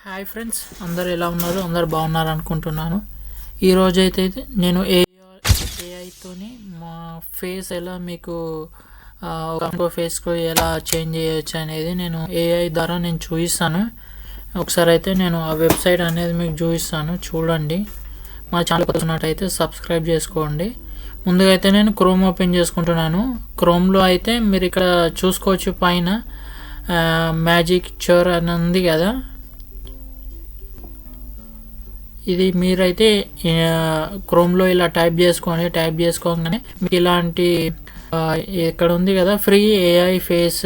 Hi friends, అందరు ఎలా ఉన్నారు? అందరు బాగున్నారు అనుకుంటున్నాను. ఈరోజు అయితే నేను ఏఐతోని మా ఫేస్ ఎలా మీకు ఇంకో ఫేస్కు ఎలా చేంజ్ చేయొచ్చు అనేది నేను ఏఐ ద్వారా నేను చూపిస్తాను. ఒకసారి అయితే నేను ఆ వెబ్సైట్ అనేది మీకు చూపిస్తాను, చూడండి. మా ఛానల్ వచ్చినట్టయితే సబ్స్క్రైబ్ చేసుకోండి. ముందుగా అయితే నేను క్రోమ్ ఓపెన్ చేసుకుంటున్నాను. క్రోమ్లో అయితే మీరు ఇక్కడ చూసుకోవచ్చు, పైన మ్యాజిక్ చోర్ అని ఉంది కదా. ఇది మీరైతే క్రోమ్లో ఇలా టైప్ చేసుకోగానే మీకు ఇలాంటి ఇక్కడ ఉంది కదా, free AI face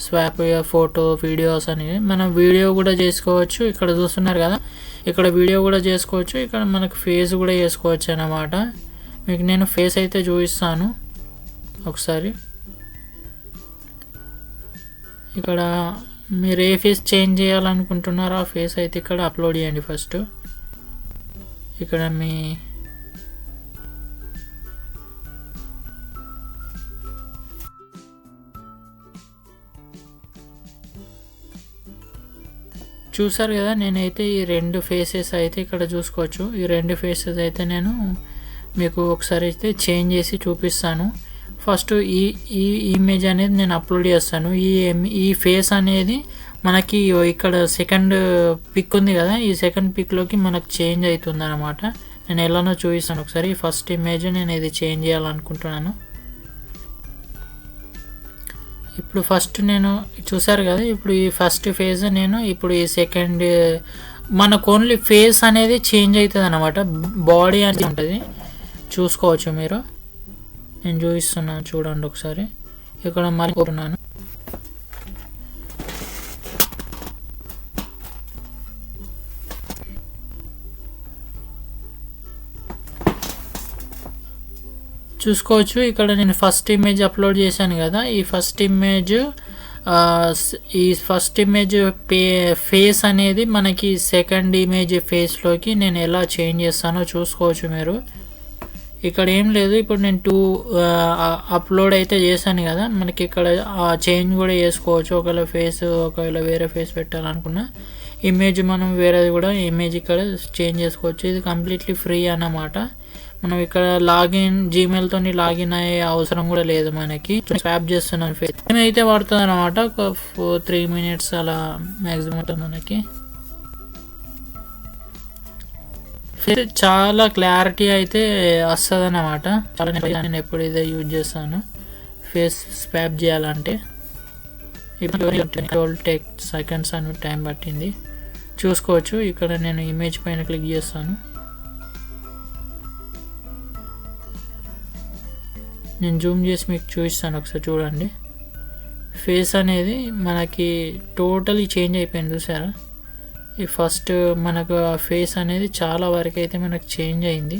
swap photo videos అనేవి మనం వీడియో కూడా చేసుకోవచ్చు. ఇక్కడ చూస్తున్నారు కదా, ఇక్కడ వీడియో కూడా చేసుకోవచ్చు, ఇక్కడ మనకు ఫేస్ కూడా చేసుకోవచ్చు అన్నమాట. మీకు నేను ఫేస్ అయితే చూపిస్తాను ఒకసారి. ఇక్కడ మీరు ఏ ఫేస్ చేంజ్ చేయాలనుకుంటున్నారో ఆ ఫేస్ అయితే ఇక్కడ అప్లోడ్ చేయండి. ఫస్ట్ ఇక్కడ మీ చూసారు కదా, నేనైతే ఈ రెండు ఫేసెస్ అయితే ఇక్కడ చూసుకోవచ్చు. ఈ రెండు ఫేసెస్ అయితే నేను మీకు ఒకసారి అయితే చేంజ్ చేసి చూపిస్తాను. ఫస్ట్ ఈ ఇమేజ్ అనేది నేను అప్లోడ్ చేస్తాను. ఈ ఫేస్ అనేది మనకి ఇక్కడ సెకండ్ పిక్ ఉంది కదా, ఈ సెకండ్ పిక్లోకి మనకు చేంజ్ అవుతుంది అనమాట. నేను ఎలానో చూపిస్తాను ఒకసారి. ఫస్ట్ ఇమేజ్ నేను ఇది చేంజ్ చేయాలనుకుంటున్నాను. ఇప్పుడు ఫస్ట్ నేను చూసారు కదా, ఇప్పుడు ఈ ఫస్ట్ ఫేజ్ నేను ఇప్పుడు ఈ సెకండ్ మనకు ఓన్లీ ఫేస్ అనేది చేంజ్ అవుతుంది అనమాట. బాడీ అనేది ఉంటుంది, చూసుకోవచ్చు మీరు. నేను చూపిస్తున్నాను, చూడండి ఒకసారి. ఇక్కడ మళ్ళీ కోరున్నాను. చూసుకోవచ్చు, ఇక్కడ నేను ఫస్ట్ ఇమేజ్ అప్లోడ్ చేశాను కదా. ఈ ఫస్ట్ ఇమేజ్ ఫేస్ అనేది మనకి సెకండ్ ఇమేజ్ ఫేస్లోకి నేను ఎలా చేంజ్ చేస్తానో చూసుకోవచ్చు మీరు. ఇక్కడ ఏం లేదు, ఇప్పుడు నేను 2 అప్లోడ్ అయితే చేశాను కదా, మనకి ఇక్కడ చేంజ్ కూడా చేసుకోవచ్చు. ఒకవేళ వేరే ఫేస్ పెట్టాలనుకున్నా ఇమేజ్ మనం వేరేది కూడా ఇమేజ్ ఇక్కడ చేంజ్ చేసుకోవచ్చు. ఇది కంప్లీట్లీ ఫ్రీ అన్నమాట. మనం ఇక్కడ జీమెయిల్తో లాగిన్ అయ్యే అవసరం కూడా లేదు. మనకి స్వాప్ చేస్తున్నాను ఫేస్ అయితే పడుతుంది అనమాట. ఒక 3 minutes అలా మ్యాక్సిమం ఉంటుంది మనకి. చాలా క్లారిటీ అయితే వస్తుంది అన్నమాట. చాలా నేను ఎప్పుడు ఇదే యూజ్ చేస్తాను ఫేస్ స్వాప్ చేయాలంటే. ఇప్పుడు 10 seconds అని టైం పట్టింది, చూసుకోవచ్చు. ఇక్కడ నేను ఇమేజ్ పైన క్లిక్ చేస్తాను. నేను జూమ్ చేసి మీకు చూపిస్తాను, ఒకసారి చూడండి. ఫేస్ అనేది మనకి టోటలీ చేంజ్ అయిపోయింది, చూసారా? ఈ ఫస్ట్ మనకు ఆ ఫేస్ అనేది చాలా వరకు అయితే మనకు చేంజ్ అయింది.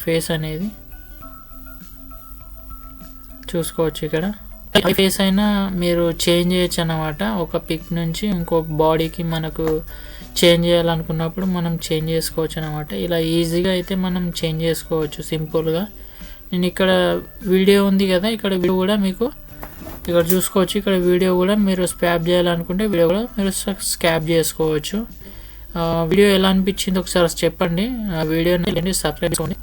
ఫేస్ అనేది చూసుకోవచ్చు. ఇక్కడ ఫేస్ అయినా మీరు చేంజ్ చేయొచ్చు అన్నమాట. ఒక పిక్ నుంచి ఇంకో బాడీకి మనకు చేంజ్ చేయాలనుకున్నప్పుడు మనం చేంజ్ చేసుకోవచ్చు అన్నమాట. ఇలా ఈజీగా అయితే మనం చేంజ్ చేసుకోవచ్చు సింపుల్గా. నేను ఇక్కడ వీడియో ఉంది కదా, ఇక్కడ వీడియో కూడా మీకు ఇక్కడ చూసుకోవచ్చు. ఇక్కడ వీడియో కూడా మీరు స్వాప్ చేయాలనుకుంటే వీడియో కూడా మీరు స్వాప్ చేసుకోవచ్చు. వీడియో ఎలా అనిపించింది ఒకసారి చెప్పండి. ఆ వీడియోని సబ్స్క్రైబ్ చేసుకోండి.